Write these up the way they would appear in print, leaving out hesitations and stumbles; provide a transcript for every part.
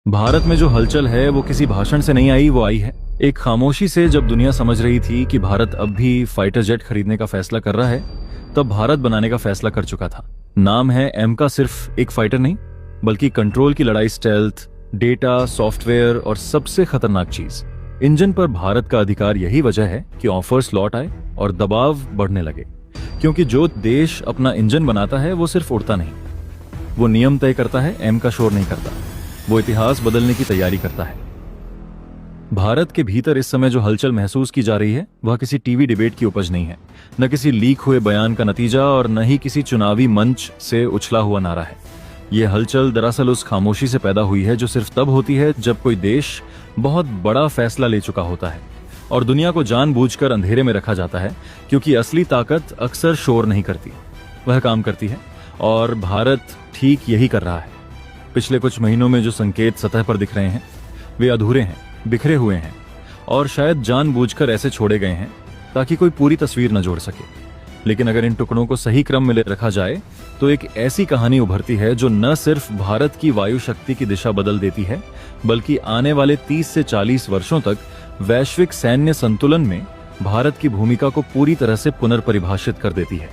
भारत में जो हलचल है वो किसी भाषण से नहीं आई, वो आई है एक खामोशी से। जब दुनिया समझ रही थी कि भारत अब भी फाइटर जेट खरीदने का फैसला कर रहा है, तब भारत बनाने का फैसला कर चुका था। नाम है एम का, सिर्फ एक फाइटर नहीं बल्कि कंट्रोल की लड़ाई, स्टेल्थ, डेटा, सॉफ्टवेयर और सबसे खतरनाक चीज, इंजन पर भारत का अधिकार। यही वजह है कि ऑफर्स लौट आए और दबाव बढ़ने लगे, क्योंकि जो देश अपना इंजन बनाता है वो सिर्फ उड़ता नहीं, वो नियम तय करता है, एम का शोर नहीं करता, वो इतिहास बदलने की तैयारी करता है। भारत के भीतर इस समय जो हलचल महसूस की जा रही है वह किसी टीवी डिबेट की उपज नहीं है, न किसी लीक हुए बयान का नतीजा और न ही किसी चुनावी मंच से उछला हुआ नारा है। यह हलचल दरअसल उस खामोशी से पैदा हुई है जो सिर्फ तब होती है जब कोई देश बहुत बड़ा फैसला ले चुका होता है और दुनिया को जानबूझकर अंधेरे में रखा जाता है, क्योंकि असली ताकत अक्सर शोर नहीं करती, वह काम करती है। और भारत ठीक यही कर रहा है। पिछले कुछ महीनों में जो संकेत सतह पर दिख रहे हैं वे अधूरे हैं, बिखरे हुए हैं और शायद जानबूझकर ऐसे छोड़े गए हैं ताकि कोई पूरी तस्वीर न जोड़ सके। लेकिन अगर इन टुकड़ों को सही क्रम में रखा जाए तो एक ऐसी कहानी उभरती है जो न सिर्फ भारत की वायु शक्ति की दिशा बदल देती है, बल्कि आने वाले 30 से 40 वर्षों तक वैश्विक सैन्य संतुलन में भारत की भूमिका को पूरी तरह से पुनर्परिभाषित कर देती है।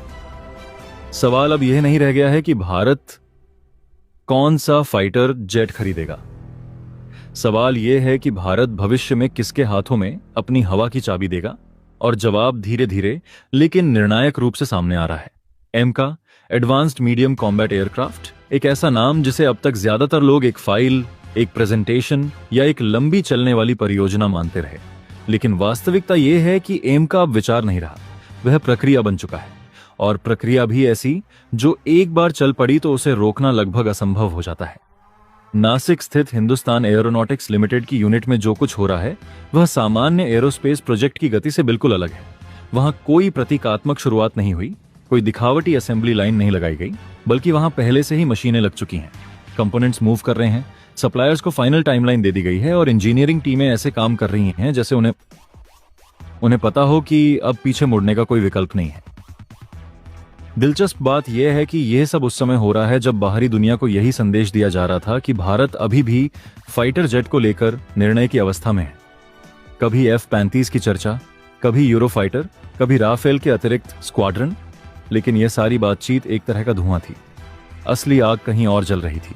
सवाल अब यह नहीं रह गया है कि भारत कौन सा फाइटर जेट खरीदेगा। सवाल यह है कि भारत भविष्य में किसके हाथों में अपनी हवा की चाबी देगा, और जवाब धीरे धीरे लेकिन निर्णायक रूप से सामने आ रहा है। एम का, एडवांस्ड मीडियम कॉम्बैट एयरक्राफ्ट, एक ऐसा नाम जिसे अब तक ज्यादातर लोग एक फाइल, एक प्रेजेंटेशन या एक लंबी चलने वाली परियोजना मानते रहे। लेकिन वास्तविकता यह है कि एम का अब विचार नहीं रहा, वह प्रक्रिया बन चुका है, और प्रक्रिया भी ऐसी जो एक बार चल पड़ी तो उसे रोकना लगभग असंभव हो जाता है। नासिक स्थित हिंदुस्तान एरोनॉटिक्स लिमिटेड की यूनिट में जो कुछ हो रहा है वह सामान्य एरोस्पेस प्रोजेक्ट की गति से बिल्कुल अलग है। वहां कोई प्रतीकात्मक शुरुआत नहीं हुई, कोई दिखावटी असेंबली लाइन नहीं लगाई गई, बल्कि वहां पहले से ही मशीनें लग चुकी हैं, कंपोनेंट्स मूव कर रहे हैं, सप्लायर्स को फाइनल टाइमलाइन दे दी गई है और इंजीनियरिंग टीमें ऐसे काम कर रही हैं जैसे उन्हें पता हो कि अब पीछे मुड़ने का कोई विकल्प नहीं है। दिलचस्प बात यह है कि यह सब उस समय हो रहा है जब बाहरी दुनिया को यही संदेश दिया जा रहा था कि भारत अभी भी फाइटर जेट को लेकर निर्णय की अवस्था में है। कभी F-35 की चर्चा, कभी यूरोफाइटर, कभी राफेल के अतिरिक्त स्क्वाड्रन, लेकिन यह सारी बातचीत एक तरह का धुआं थी। असली आग कहीं और जल रही थी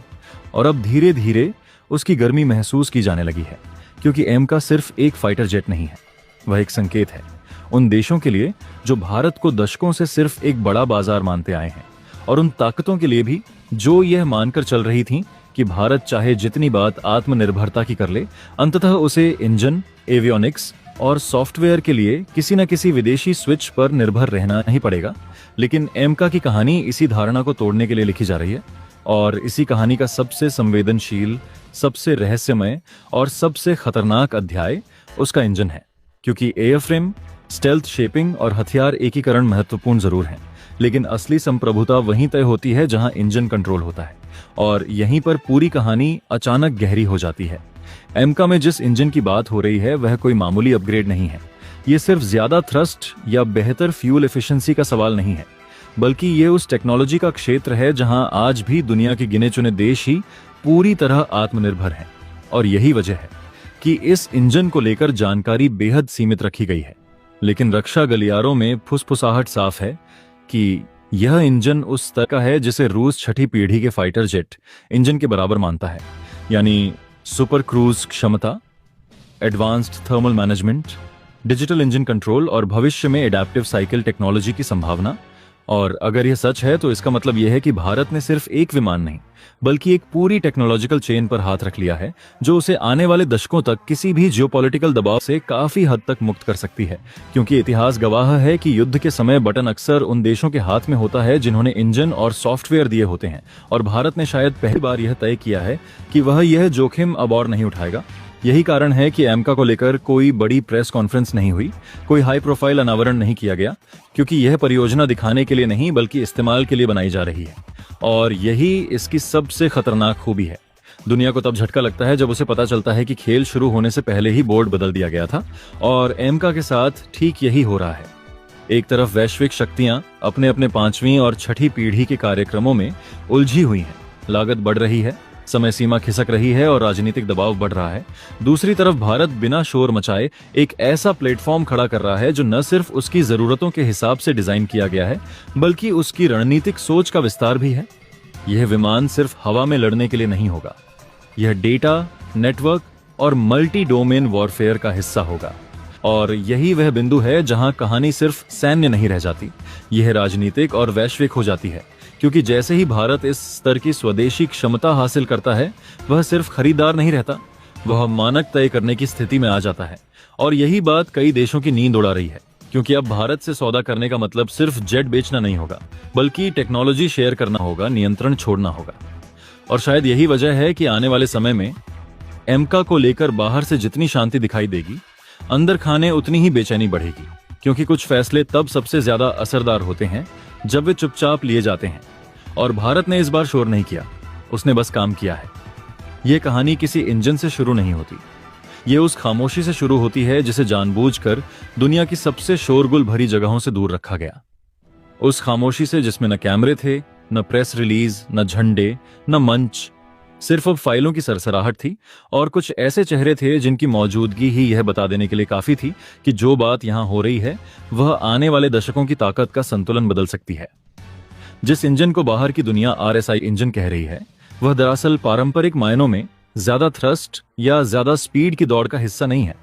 और अब धीरे धीरे उसकी गर्मी महसूस की जाने लगी है, क्योंकि एम का सिर्फ एक फाइटर जेट नहीं है, वह एक संकेत है उन देशों के लिए जो भारत को दशकों से सिर्फ एक बड़ा बाजार मानते आए हैं, और उन ताकतों के लिए भी जो यह मानकर चल रही थीं कि भारत चाहे जितनी बात आत्मनिर्भरता की कर ले, अंततः उसे इंजन, एवियोनिक्स और सॉफ्टवेयर के लिए किसी न किसी विदेशी स्विच पर निर्भर रहना ही पड़ेगा। लेकिन एमका की कहानी इसी धारणा को तोड़ने के लिए लिखी जा रही है, और इसी कहानी का सबसे संवेदनशील, सबसे रहस्यमय और सबसे खतरनाक अध्याय उसका इंजन है। क्योंकि एयरफ्रेम, स्टेल्थ शेपिंग और हथियार एकीकरण महत्वपूर्ण जरूर हैं, लेकिन असली संप्रभुता वहीं तय होती है जहां इंजन कंट्रोल होता है, और यहीं पर पूरी कहानी अचानक गहरी हो जाती है। एमका में जिस इंजन की बात हो रही है वह कोई मामूली अपग्रेड नहीं है। ये सिर्फ ज्यादा थ्रस्ट या बेहतर फ्यूल एफिशिएंसी का सवाल नहीं है, बल्कि ये उस टेक्नोलॉजी का क्षेत्र है जहां आज भी दुनिया के गिने चुने देश ही पूरी तरह आत्मनिर्भर हैं। और यही वजह है कि इस इंजन को लेकर जानकारी बेहद सीमित रखी गई है, लेकिन रक्षा गलियारों में फुसफुसाहट साफ है कि यह इंजन उस तरह का है जिसे रूस छठी पीढ़ी के फाइटर जेट इंजन के बराबर मानता है, यानी सुपर क्रूज क्षमता, advanced thermal management, digital engine control और भविष्य में एडेप्टिव साइकिल टेक्नोलॉजी की संभावना। और अगर यह सच है तो इसका मतलब यह है कि भारत ने सिर्फ एक विमान नहीं बल्कि एक पूरी टेक्नोलॉजिकल चेन पर हाथ रख लिया है, जो उसे आने वाले दशकों तक किसी भी जियोपॉलिटिकल दबाव से काफी हद तक मुक्त कर सकती है। क्योंकि इतिहास गवाह है कि युद्ध के समय बटन अक्सर उन देशों के हाथ में होता है जिन्होंने इंजन और सॉफ्टवेयर दिए होते हैं, और भारत ने शायद पहली बार यह तय किया है कि वह यह जोखिम अब और नहीं उठाएगा। यही कारण है कि एमका को लेकर कोई बड़ी प्रेस कॉन्फ्रेंस नहीं हुई, कोई हाई प्रोफाइल अनावरण नहीं किया गया, क्योंकि यह परियोजना दिखाने के लिए नहीं बल्कि इस्तेमाल के लिए बनाई जा रही है। और यही इसकी सबसे खतरनाक खूबी है। दुनिया को तब झटका लगता है जब उसे पता चलता है कि खेल शुरू होने से पहले ही बोर्ड बदल दिया गया था, और एमका के साथ ठीक यही हो रहा है। एक तरफ वैश्विक शक्तियां अपने अपने 5वीं और 6ठी पीढ़ी के कार्यक्रमों में उलझी हुई हैं, लागत बढ़ रही है, समय सीमा खिसक रही है और राजनीतिक दबाव बढ़ रहा है। दूसरी तरफ भारत बिना शोर मचाए एक ऐसा प्लेटफॉर्म खड़ा कर रहा है जो न सिर्फ उसकी जरूरतों के हिसाब से डिजाइन किया गया है, बल्कि उसकी रणनीतिक सोच का विस्तार भी है। यह विमान सिर्फ हवा में लड़ने के लिए नहीं होगा, यह डेटा, नेटवर्क और मल्टी डोमेन वॉरफेयर का हिस्सा होगा। और यही वह बिंदु है जहां कहानी सिर्फ सैन्य नहीं रह जाती, यह राजनीतिक और वैश्विक हो जाती है। क्योंकि जैसे ही भारत इस स्तर की स्वदेशी क्षमता हासिल करता है, वह सिर्फ खरीदार नहीं रहता, वह मानक तय करने की स्थिति में आ जाता है। और यही बात कई देशों की नींद उड़ा रही है, क्योंकि अब भारत से सौदा करने का मतलब सिर्फ जेट बेचना नहीं होगा, बल्कि टेक्नोलॉजी शेयर करना होगा, नियंत्रण छोड़ना होगा। और शायद यही वजह है कि आने वाले समय में एमका को लेकर बाहर से जितनी शांति दिखाई देगी, अंदर खाने उतनी ही बेचैनी बढ़ेगी। क्योंकि कुछ फैसले तब सबसे ज्यादा असरदार होते हैं जब वे चुपचाप लिए जाते हैं। और भारत ने इस बार शोर नहीं किया, उसने बस काम किया है। यह कहानी किसी इंजन से शुरू नहीं होती, ये उस खामोशी से शुरू होती है जिसे जानबूझकर दुनिया की सबसे शोरगुल भरी जगहों से दूर रखा गया। उस खामोशी से जिसमें न कैमरे थे, न प्रेस रिलीज, न झंडे, न मंच, सिर्फ अब फाइलों की सरसराहट थी और कुछ ऐसे चेहरे थे जिनकी मौजूदगी ही यह बता देने के लिए काफी थी कि जो बात यहां हो रही है वह आने वाले दशकों की ताकत का संतुलन बदल सकती है। जिस इंजन को बाहर की दुनिया RSI इंजन कह रही है, वह दरअसल पारंपरिक मायनों में ज्यादा थ्रस्ट या ज्यादा स्पीड की दौड़ का हिस्सा नहीं है।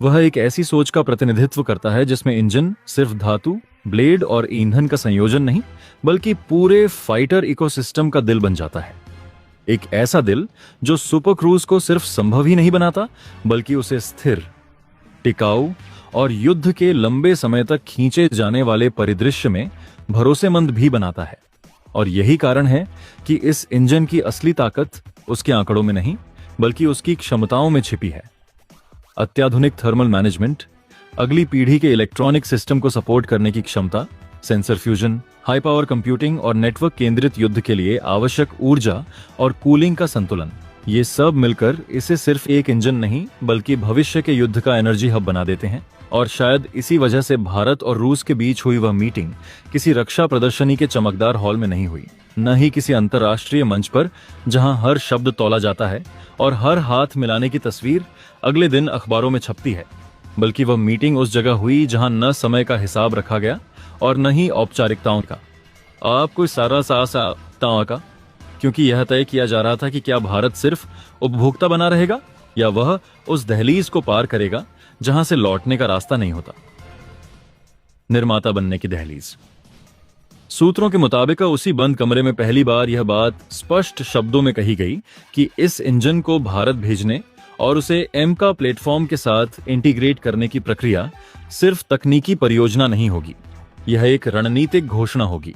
वह एक ऐसी सोच का प्रतिनिधित्व करता है जिसमें इंजन सिर्फ धातु, ब्लेड और ईंधन का संयोजन नहीं, बल्कि पूरे फाइटर इकोसिस्टम का दिल बन जाता है। एक ऐसा दिल जो सुपर क्रूज को सिर्फ संभव ही नहीं बनाता, बल्कि उसे स्थिर, टिकाऊ और युद्ध के लंबे समय तक खींचे जाने वाले परिदृश्य में भरोसेमंद भी बनाता है। और यही कारण है कि इस इंजन की असली ताकत उसके आंकड़ों में नहीं, बल्कि उसकी क्षमताओं में छिपी है। अत्याधुनिक थर्मल मैनेजमेंट, अगली पीढ़ी के इलेक्ट्रॉनिक सिस्टम को सपोर्ट करने की क्षमता, sensor fusion, high power computing और नेटवर्क केंद्रित युद्ध के लिए आवश्यक ऊर्जा और कूलिंग का संतुलन, ये सब मिलकर इसे सिर्फ एक इंजन नहीं, बल्कि भविष्य के युद्ध का एनर्जी हब बना देते हैं। और शायद इसी वजह से भारत और रूस के बीच हुई वह मीटिंग किसी रक्षा प्रदर्शनी के चमकदार हॉल में नहीं हुई, न ही किसी अंतर्राष्ट्रीय मंच पर जहां हर शब्द तौला जाता है और हर हाथ मिलाने की तस्वीर अगले दिन अखबारों में छपती है, बल्कि वह मीटिंग उस जगह हुई जहां न समय का हिसाब रखा गया और न ही औपचारिकताओं का, आपको सारा साहताओं का, क्योंकि यह तय किया जा रहा था कि क्या भारत सिर्फ उपभोक्ता बना रहेगा या वह उस दहलीज को पार करेगा जहां से लौटने का रास्ता नहीं होता, निर्माता बनने की दहलीज। सूत्रों के मुताबिक उसी बंद कमरे में पहली बार यह बात स्पष्ट शब्दों में कही गई कि इस इंजन को भारत भेजने और उसे एमका प्लेटफॉर्म के साथ इंटीग्रेट करने की प्रक्रिया सिर्फ तकनीकी परियोजना नहीं होगी, यह एक रणनीतिक घोषणा होगी।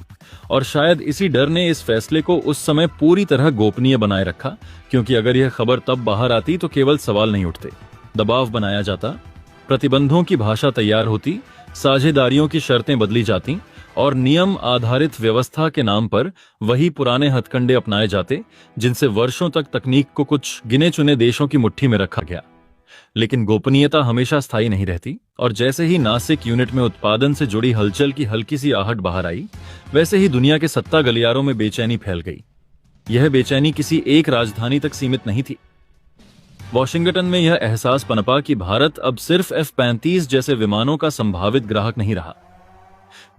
और शायद इसी डर ने इस फैसले को उस समय पूरी तरह गोपनीय बनाए रखा, क्योंकि अगर यह खबर तब बाहर आती तो केवल सवाल नहीं उठते, दबाव बनाया जाता, प्रतिबंधों की भाषा तैयार होती, साझेदारियों की शर्तें बदली जाती और नियम आधारित व्यवस्था के नाम पर वही पुराने हथकंडे अपनाए जाते जिनसे वर्षों तक तकनीक को कुछ गिने चुने देशों की मुट्ठी में रखा गया। लेकिन गोपनीयता हमेशा स्थायी नहीं रहती, और जैसे ही नासिक यूनिट में उत्पादन से जुड़ी हलचल की हल्की सी आहट बाहर आई, वैसे ही दुनिया के सत्ता गलियारों में बेचैनी फैल गई। यह बेचैनी किसी एक राजधानी तक सीमित नहीं थी। वॉशिंगटन में यह एहसास पनपा कि भारत अब सिर्फ F-35 जैसे विमानों का संभावित ग्राहक नहीं रहा।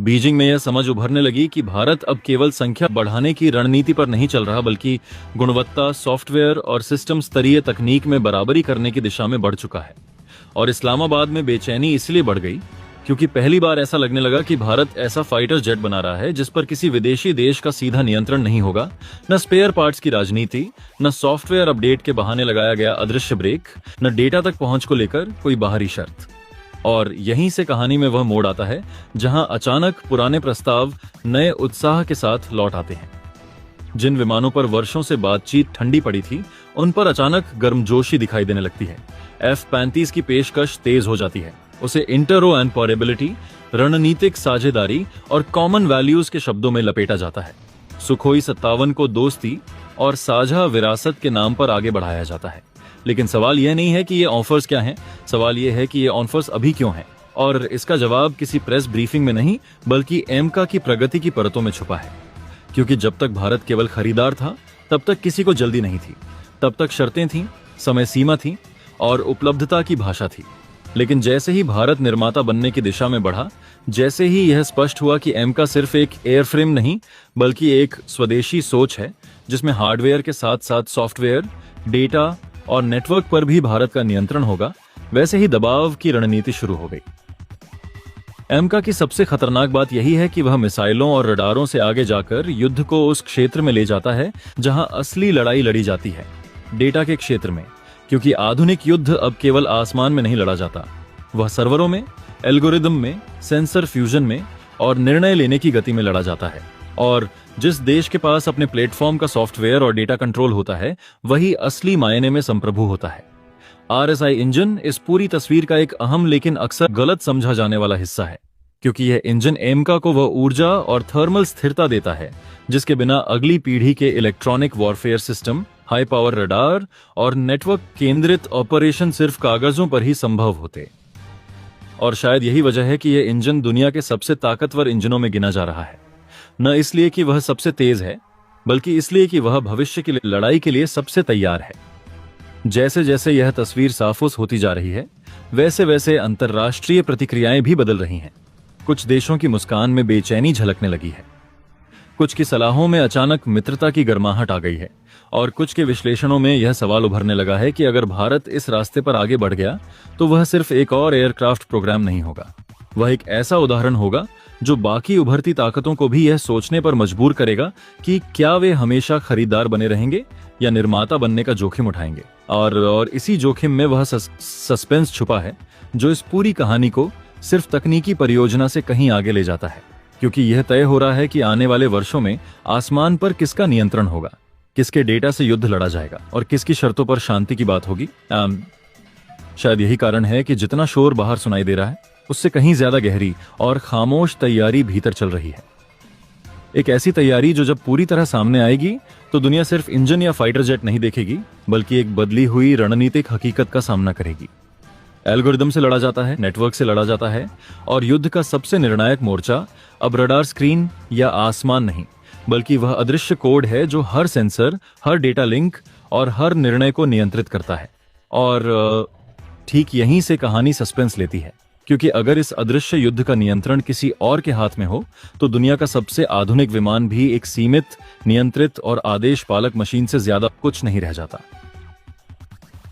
बीजिंग में यह समझ उभरने लगी कि भारत अब केवल संख्या बढ़ाने की रणनीति पर नहीं चल रहा, बल्कि गुणवत्ता, सॉफ्टवेयर और सिस्टम स्तरीय तकनीक में बराबरी करने की दिशा में बढ़ चुका है। और इस्लामाबाद में बेचैनी इसलिए बढ़ गई क्योंकि पहली बार ऐसा लगने लगा कि भारत ऐसा फाइटर जेट बना रहा है जिस पर किसी विदेशी देश का सीधा नियंत्रण नहीं होगा, न स्पेयर पार्ट्स की राजनीति, न सॉफ्टवेयर अपडेट के बहाने लगाया गया अदृश्य ब्रेक, न डेटा तक पहुंच को लेकर कोई बाहरी शर्त। और यहीं से कहानी में वह मोड़ आता है जहां अचानक पुराने प्रस्ताव नए उत्साह के साथ लौट आते हैं। जिन विमानों पर वर्षों से बातचीत ठंडी पड़ी थी, उन पर अचानक गर्मजोशी दिखाई देने लगती है। F-35 की पेशकश तेज हो जाती है। उसे इंटरऑपरेबिलिटी, रणनीतिक साझेदारी और कॉमन वैल्यूज के शब्दों में लपेटा जाता है। सुखोई 57 को दोस्ती और साझा विरासत के नाम पर आगे बढ़ाया जाता है। लेकिन सवाल यह नहीं है कि ये ऑफर्स क्या हैं, सवाल यह है कि ये ऑफर्स अभी क्यों हैं। और इसका जवाब किसी प्रेस ब्रीफिंग में नहीं, बल्कि एमका की प्रगति की परतों में छुपा है। क्योंकि जब तक भारत केवल खरीदार था, तब तक किसी को जल्दी नहीं थी, तब तक शर्तें थीं, समय सीमा थी और उपलब्धता की भाषा थी। लेकिन जैसे ही भारत निर्माता बनने की दिशा में बढ़ा, जैसे ही यह स्पष्ट हुआ कि एमका सिर्फ एक एयरफ्रेम नहीं बल्कि एक स्वदेशी सोच है जिसमें हार्डवेयर के साथ साथ सॉफ्टवेयर, डेटा और नेटवर्क पर भी भारत का नियंत्रण होगा, वैसे ही दबाव की रणनीति शुरू हो गई। एमका की सबसे खतरनाक बात यही है कि वह मिसाइलों और रडारों से आगे जाकर युद्ध को उस क्षेत्र में ले जाता है जहां असली लड़ाई लड़ी जाती है, डेटा के क्षेत्र में। क्योंकि आधुनिक युद्ध अब केवल आसमान में नहीं लड़ा जाता, वह सर्वरों में, एल्गोरिदम में, सेंसर फ्यूजन में और निर्णय लेने की गति में लड़ा जाता है। और जिस देश के पास अपने प्लेटफॉर्म का सॉफ्टवेयर और डेटा कंट्रोल होता है, वही असली मायने में संप्रभु होता है। RSI इंजन इस पूरी तस्वीर का एक अहम लेकिन अक्सर गलत समझा जाने वाला हिस्सा है, क्योंकि यह इंजन एमका को वह ऊर्जा और थर्मल स्थिरता देता है जिसके बिना अगली पीढ़ी के electronic warfare system, high power radar और नेटवर्क केंद्रित ऑपरेशन सिर्फ कागजों पर ही संभव होते। और शायद यही वजह है कि यह इंजन दुनिया के सबसे ताकतवर इंजनों में गिना जा रहा है, न इसलिए कि वह सबसे तेज है, बल्कि इसलिए कि वह भविष्य की लड़ाई के लिए सबसे तैयार है। जैसे जैसे यह तस्वीर साफ होती जा रही है, वैसे वैसे अंतर्राष्ट्रीय प्रतिक्रियाएं भी बदल रही हैं। कुछ देशों की मुस्कान में बेचैनी झलकने लगी है, कुछ की सलाहों में अचानक मित्रता की गर्माहट आ गई है, और कुछ के विश्लेषणों में यह सवाल उभरने लगा है कि अगर भारत इस रास्ते पर आगे बढ़ गया तो वह सिर्फ एक और एयरक्राफ्ट प्रोग्राम नहीं होगा, वह एक ऐसा उदाहरण होगा जो बाकी उभरती ताकतों को भी यह सोचने पर मजबूर करेगा कि क्या वे हमेशा खरीदार बने रहेंगे या निर्माता बनने का जोखिम उठाएंगे। और इसी जोखिम में वह सस्पेंस छुपा है जो इस पूरी कहानी को सिर्फ तकनीकी परियोजना से कहीं आगे ले जाता है, क्योंकि यह तय हो रहा है कि आने वाले वर्षों में आसमान पर किसका नियंत्रण होगा, किसके डेटा से युद्ध लड़ा जाएगा और किसकी शर्तों पर शांति की बात होगी। शायद यही कारण है कि जितना शोर बाहर सुनाई दे रहा है, उससे कहीं ज्यादा गहरी और खामोश तैयारी भीतर चल रही है। एक ऐसी तैयारी जो जब पूरी तरह सामने आएगी तो दुनिया सिर्फ इंजन या फाइटर जेट नहीं देखेगी, बल्कि एक बदली हुई रणनीतिक हकीकत का सामना करेगी। एल्गोरिदम से लड़ा जाता है, नेटवर्क से लड़ा जाता है, और युद्ध का सबसे निर्णायक मोर्चा अब रडार स्क्रीन या आसमान नहीं, बल्कि वह अदृश्य कोड है जो हर सेंसर, हर डेटा लिंक और हर निर्णय को नियंत्रित करता है। और ठीक यहीं से कहानी सस्पेंस लेती है, क्योंकि अगर इस अदृश्य युद्ध का नियंत्रण किसी और के हाथ में हो तो दुनिया का सबसे आधुनिक विमान भी एक सीमित, नियंत्रित और आदेश पालक मशीन से ज्यादा कुछ नहीं रह जाता।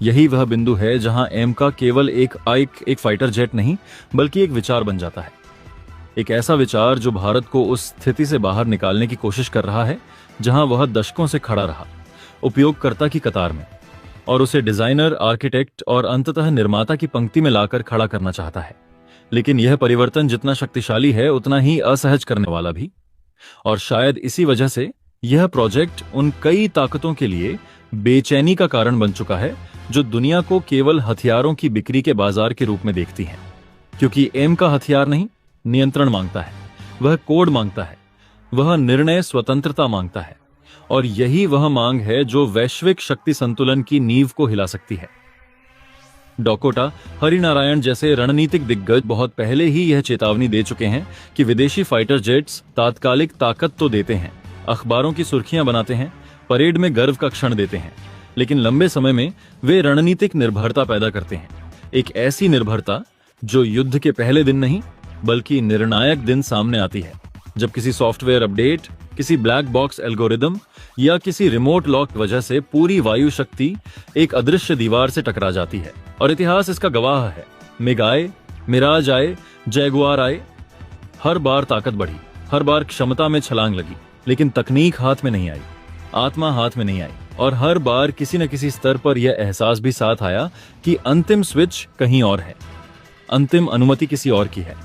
यही वह बिंदु है जहां एमका केवल एक फाइटर जेट नहीं, बल्कि एक विचार बन जाता है। एक ऐसा विचार जो भारत को उस स्थिति से बाहर निकालने की कोशिश कर रहा है जहां वह दशकों से खड़ा रहा, उपयोगकर्ता की कतार में, और उसे डिजाइनर, आर्किटेक्ट और अंततः निर्माता की पंक्ति में लाकर खड़ा करना चाहता है। लेकिन यह परिवर्तन जितना शक्तिशाली है उतना ही असहज करने वाला भी। और शायद इसी वजह से यह प्रोजेक्ट उन कई ताकतों के लिए बेचैनी का कारण बन चुका है जो दुनिया को केवल हथियारों की बिक्री के बाजार के रूप में देखती हैं। क्योंकि एम का हथियार नहीं, नियंत्रण मांगता है, वह कोड मांगता है, वह निर्णय स्वतंत्रता मांगता है, और यही वह मांग है जो वैश्विक शक्ति संतुलन की नींव को हिला सकती है। डकोटा, हरिनारायण जैसे रणनीतिक दिग्गज बहुत पहले ही यह चेतावनी दे चुके हैं कि विदेशी फाइटर जेट्स तात्कालिक ताकत तो देते हैं, अखबारों की सुर्खियां बनाते हैं, परेड में गर्व का क्षण देते हैं, लेकिन लंबे समय में वे रणनीतिक निर्भरता पैदा करते हैं। एक ऐसी निर्भरता जो युद्ध के पहले दिन नहीं बल्कि निर्णायक दिन सामने आती है, जब किसी सॉफ्टवेयर अपडेट, किसी ब्लैक बॉक्स एल्गोरिदम या किसी रिमोट लॉक की वजह से पूरी वायु शक्ति एक अदृश्य दीवार से टकरा जाती है। और इतिहास इसका गवाह है। मिग आए, मिराज आए, जैगुआर आए, हर बार ताकत बढ़ी, हर बार क्षमता में छलांग लगी, लेकिन तकनीक हाथ में नहीं आई, आत्मा हाथ में नहीं आई, और हर बार किसी न किसी स्तर पर यह एहसास भी साथ आया कि अंतिम स्विच कहीं और है, अंतिम अनुमति किसी और की है।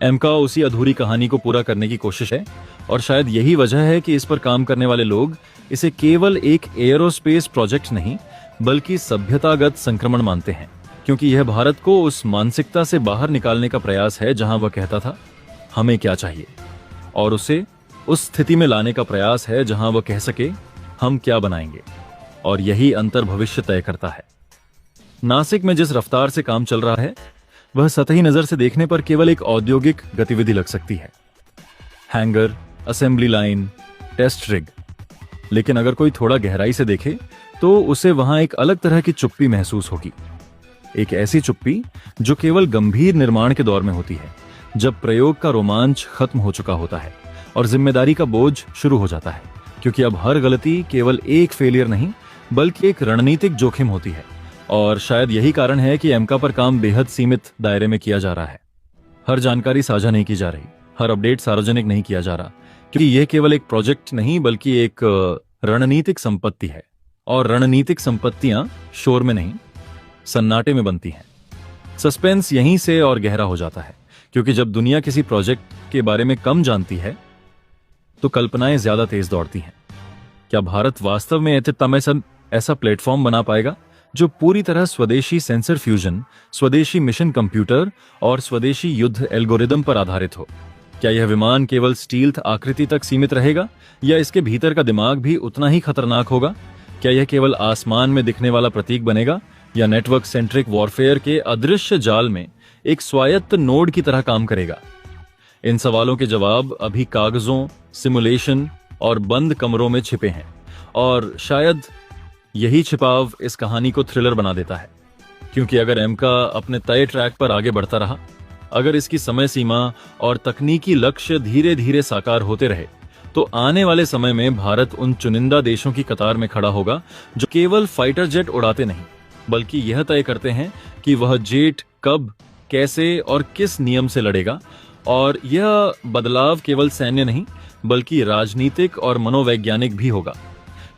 एमका उसी अधूरी कहानी को पूरा करने की कोशिश है, और शायद यही वजह है कि इस पर काम करने वाले लोग इसे केवल एक एयरोस्पेस प्रोजेक्ट नहीं बल्कि सभ्यतागत संक्रमण मानते हैं, क्योंकि यह भारत को उस मानसिकता से बाहर निकालने का प्रयास है जहां वह कहता था हमें क्या चाहिए, और उसे उस स्थिति में लाने का प्रयास है जहां वह कह सके हम क्या बनाएंगे। और यही अंतर भविष्य तय करता है। नासिक में जिस रफ्तार से काम चल रहा है वह सतही नजर से देखने पर केवल एक औद्योगिक गतिविधि लग सकती है। Hanger, assembly line, test rig, लेकिन अगर कोई थोड़ा गहराई से देखे तो उसे वहां एक अलग तरह की चुप्पी महसूस होगी। एक ऐसी चुप्पी जो केवल गंभीर निर्माण के दौर में होती है, जब प्रयोग का रोमांच खत्म हो चुका होता है और जिम्मेदारी का बोझ शुरू हो जाता है, क्योंकि अब हर गलती केवल एक फेलियर नहीं बल्कि एक रणनीतिक जोखिम होती है। और शायद यही कारण है कि एमका पर काम बेहद सीमित दायरे में किया जा रहा है। हर जानकारी साझा नहीं की जा रही, हर अपडेट सार्वजनिक नहीं किया जा रहा, क्योंकि यह केवल एक प्रोजेक्ट नहीं बल्कि एक रणनीतिक संपत्ति है। और रणनीतिक संपत्तियां शोर में नहीं, सन्नाटे में बनती हैं। सस्पेंस यहीं से और गहरा हो जाता है, क्योंकि जब दुनिया किसी प्रोजेक्ट के बारे में कम जानती है तो कल्पनाएं ज्यादा तेज दौड़ती हैं। क्या भारत वास्तव में ऐसा प्लेटफॉर्म बना पाएगा जो पूरी तरह स्वदेशी सेंसर फ्यूजन, स्वदेशी मिशन कंप्यूटर और स्वदेशी युद्ध एल्गोरिदम पर आधारित हो? क्या यह विमान केवल स्टील्थ आकृति तक सीमित रहेगा या इसके भीतर का दिमाग भी उतना ही खतरनाक होगा? क्या यह केवल आसमान में दिखने वाला प्रतीक बनेगा या नेटवर्क सेंट्रिक वॉरफेयर के अदृश्य जाल में एक स्वायत्त नोड की तरह काम करेगा? इन सवालों के जवाब अभी कागजों, सिमुलेशन और बंद कमरों में छिपे हैं, और शायद यही छिपाव इस कहानी को थ्रिलर बना देता है। क्योंकि अगर एमका अपने तय ट्रैक पर आगे बढ़ता रहा, अगर इसकी समय सीमा और तकनीकी लक्ष्य धीरे धीरे साकार होते रहे, तो आने वाले समय में भारत उन चुनिंदा देशों की कतार में खड़ा होगा जो केवल फाइटर जेट उड़ाते नहीं बल्कि यह तय करते हैं कि वह जेट कब, कैसे और किस नियम से लड़ेगा। और यह बदलाव केवल सैन्य नहीं बल्कि राजनीतिक और मनोवैज्ञानिक भी होगा,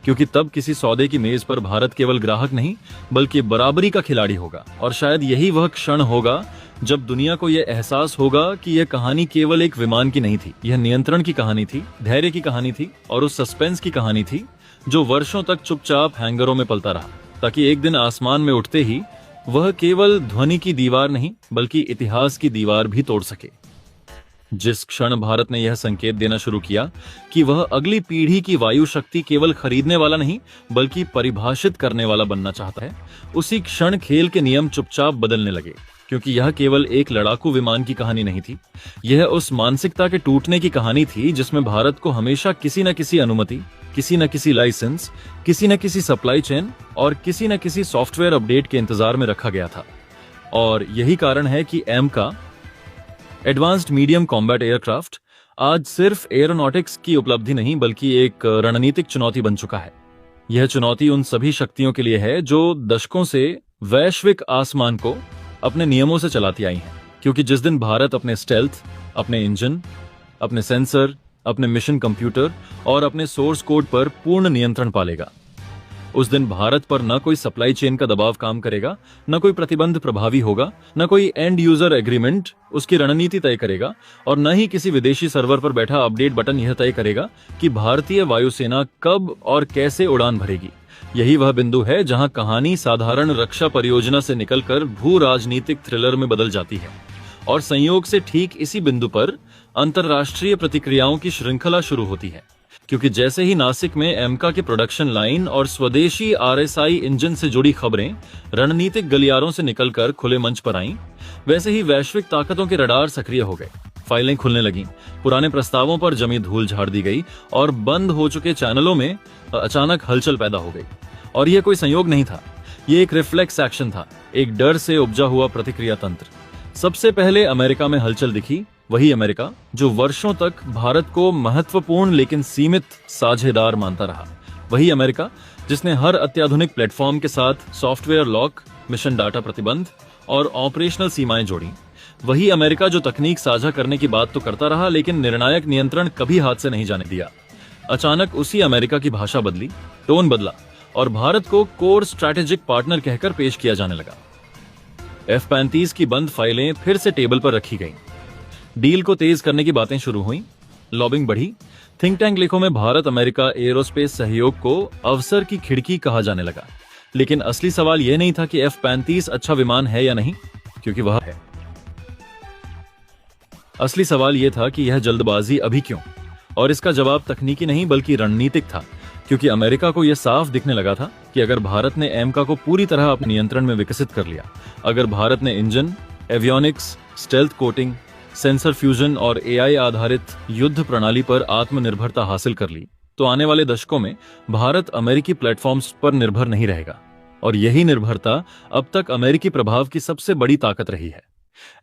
क्योंकि तब किसी सौदे की मेज पर भारत केवल ग्राहक नहीं बल्कि बराबरी का खिलाड़ी होगा। और शायद यही वह क्षण होगा जब दुनिया को यह एहसास होगा कि यह कहानी केवल एक विमान की नहीं थी, यह नियंत्रण की कहानी थी, धैर्य की कहानी थी और उस सस्पेंस की कहानी थी जो वर्षों तक चुपचाप हैंगरों में पलता रहा, ताकि एक दिन आसमान में उठते ही वह केवल ध्वनि की दीवार नहीं बल्कि इतिहास की दीवार भी तोड़ सके। जिस क्षण भारत ने यह संकेत देना शुरू किया कि वह अगली पीढ़ी की वायु शक्ति केवल खरीदने वाला नहीं बल्कि परिभाषित करने वाला बनना चाहता है, उसी क्षण खेल के नियम चुपचाप बदलने लगे। क्योंकि यह केवल एक लड़ाकू विमान की कहानी नहीं थी, यह उस मानसिकता के टूटने की कहानी थी जिसमें भारत को हमेशा किसी न किसी अनुमति, किसी न किसी लाइसेंस, किसी न किसी सप्लाई चेन और किसी न किसी सॉफ्टवेयर अपडेट के इंतजार में रखा गया था। और यही कारण है कि एमका, एडवांस्ड मीडियम कॉम्बैट एयरक्राफ्ट, आज सिर्फ एरोनॉटिक्स की उपलब्धि नहीं बल्कि एक रणनीतिक चुनौती बन चुका है। यह चुनौती उन सभी शक्तियों के लिए है जो दशकों से वैश्विक आसमान को अपने नियमों से चलाती आई हैं। क्योंकि जिस दिन भारत अपने स्टेल्थ, अपने इंजन, अपने सेंसर, अपने मिशन कंप्यूटर और अपने सोर्स कोड पर पूर्ण नियंत्रण पालेगा, उस दिन भारत पर न कोई सप्लाई चेन का दबाव काम करेगा, न कोई प्रतिबंध प्रभावी होगा, न कोई एंड यूजर एग्रीमेंट उसकी रणनीति तय करेगा, और न ही किसी विदेशी सर्वर पर बैठा अपडेट बटन यह तय करेगा कि भारतीय वायुसेना कब और कैसे उड़ान भरेगी। यही वह बिंदु है जहां कहानी साधारण रक्षा परियोजना से निकलकर भू राजनीतिक थ्रिलर में बदल जाती है। और संयोग से ठीक इसी बिंदु पर अंतरराष्ट्रीय प्रतिक्रियाओं की श्रृंखला शुरू होती है। क्योंकि जैसे ही नासिक में एमका के प्रोडक्शन लाइन और स्वदेशी आरएसआई इंजन से जुड़ी खबरें रणनीतिक गलियारों से निकलकर खुले मंच पर आईं, वैसे ही वैश्विक ताकतों के रडार सक्रिय हो गए। फाइलें खुलने लगीं, पुराने प्रस्तावों पर जमी धूल झाड़ दी गई और बंद हो चुके चैनलों में अचानक हलचल पैदा हो गई। और यह कोई संयोग नहीं था, ये एक रिफ्लेक्स एक्शन था, एक डर से उपजा हुआ प्रतिक्रिया तंत्र। सबसे पहले अमेरिका में हलचल दिखी, वही अमेरिका जो वर्षों तक भारत को महत्वपूर्ण लेकिन सीमित साझेदार मानता रहा, वही अमेरिका जिसने हर अत्याधुनिक प्लेटफॉर्म के साथ सॉफ्टवेयर लॉक, मिशन डाटा प्रतिबंध और ऑपरेशनल सीमाएं जोड़ी, वही अमेरिका जो तकनीक साझा करने की बात तो करता रहा लेकिन निर्णायक नियंत्रण कभी हाथ से नहीं जाने दिया। अचानक उसी अमेरिका की भाषा बदली, टोन बदला और भारत को कोर स्ट्रैटेजिक पार्टनर कहकर पेश किया जाने लगा। F-35 की बंद फाइलें फिर से टेबल पर रखी गईं। डील को तेज करने की बातें शुरू हुईं, लॉबिंग बढ़ी, थिंक टैंक लेखों में भारत अमेरिका एरोस्पेस सहयोग को अवसर की खिड़की कहा जाने लगा। लेकिन असली सवाल यह नहीं था कि F-35 अच्छा विमान है या नहीं, क्योंकि वह है। असली सवाल यह था कि यह जल्दबाजी अभी क्यों, और इसका जवाब तकनीकी नहीं बल्कि रणनीतिक था। क्योंकि अमेरिका को यह साफ दिखने लगा था कि अगर भारत ने एमका को पूरी तरह अपने नियंत्रण में विकसित कर लिया, अगर भारत ने engine, avionics, stealth coating, sensor fusion और एआई आधारित युद्ध प्रणाली पर आत्मनिर्भरता हासिल कर ली, तो आने वाले दशकों में भारत अमेरिकी प्लेटफॉर्म्स पर निर्भर नहीं रहेगा, और यही निर्भरता अब तक अमेरिकी प्रभाव की सबसे बड़ी ताकत रही है।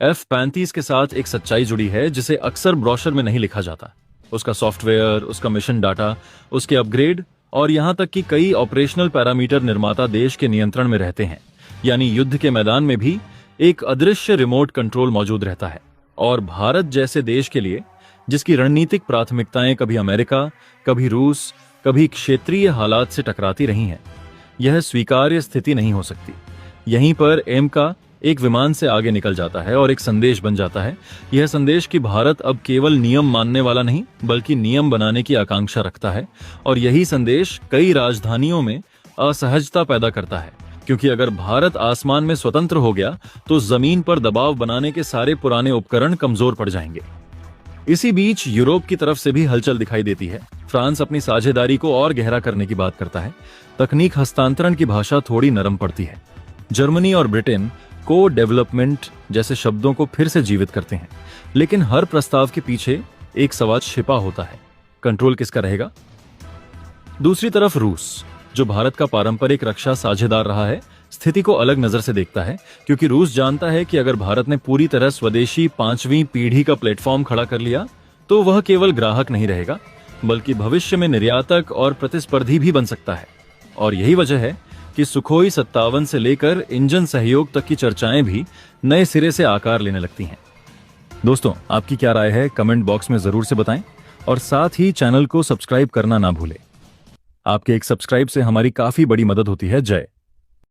F-35 के साथ एक सच्चाई जुड़ी है जिसे अक्सर ब्रोशर में नहीं लिखा जाता। उसका सॉफ्टवेयर, उसका मिशन डाटा, उसके अपग्रेड और यहां तक कि कई ऑपरेशनल पैरामीटर निर्माता देश के नियंत्रण में रहते हैं। यानी युद्ध के मैदान में भी एक अदृश्य रिमोट कंट्रोल मौजूद रहता है। और भारत जैसे देश के लिए, जिसकी रणनीतिक प्राथमिकताएं कभी अमेरिका, कभी रूस, कभी क्षेत्रीय हालात से टकराती रही हैं, यह स्वीकार्य स्थिति नहीं हो सकती। यहीं पर एम का एक विमान से आगे निकल जाता है और एक संदेश बन जाता है। यह संदेश कि भारत अब केवल नियम मानने वाला नहीं, बल्कि नियम बनाने की आकांक्षा रखता है। और यही संदेश कई राजधानियों में असहजता पैदा करता है, क्योंकि अगर भारत आसमान में स्वतंत्र हो गया तो जमीन पर दबाव बनाने के सारे पुराने उपकरण कमजोर पड़ जाएंगे। इसी बीच यूरोप की तरफ से भी हलचल दिखाई देती है। फ्रांस अपनी साझेदारी को और गहरा करने की बात करता है। तकनीक हस्तांतरण की भाषा थोड़ी नरम पड़ती है। जर्मनी और ब्रिटेन को डेवलपमेंट जैसे शब्दों को फिर से जीवित करते हैं, लेकिन हर प्रस्ताव के पीछे एक सवाल छिपा होता है, कंट्रोल किसका रहेगा। दूसरी तरफ रूस, जो भारत का पारंपरिक रक्षा साझेदार रहा है, स्थिति को अलग नजर से देखता है, क्योंकि रूस जानता है कि अगर भारत ने पूरी तरह स्वदेशी 5वीं पीढ़ी का प्लेटफॉर्म खड़ा कर लिया तो वह केवल ग्राहक नहीं रहेगा, बल्कि भविष्य में निर्यातक और प्रतिस्पर्धी भी बन सकता है। और यही वजह है कि सुखोई 57 से लेकर इंजन सहयोग तक की चर्चाएं भी नए सिरे से आकार लेने लगती हैं। दोस्तों, आपकी क्या राय है कमेंट बॉक्स में जरूर से बताएं, और साथ ही चैनल को सब्सक्राइब करना ना भूलें। आपके एक सब्सक्राइब से हमारी काफी बड़ी मदद होती है। जय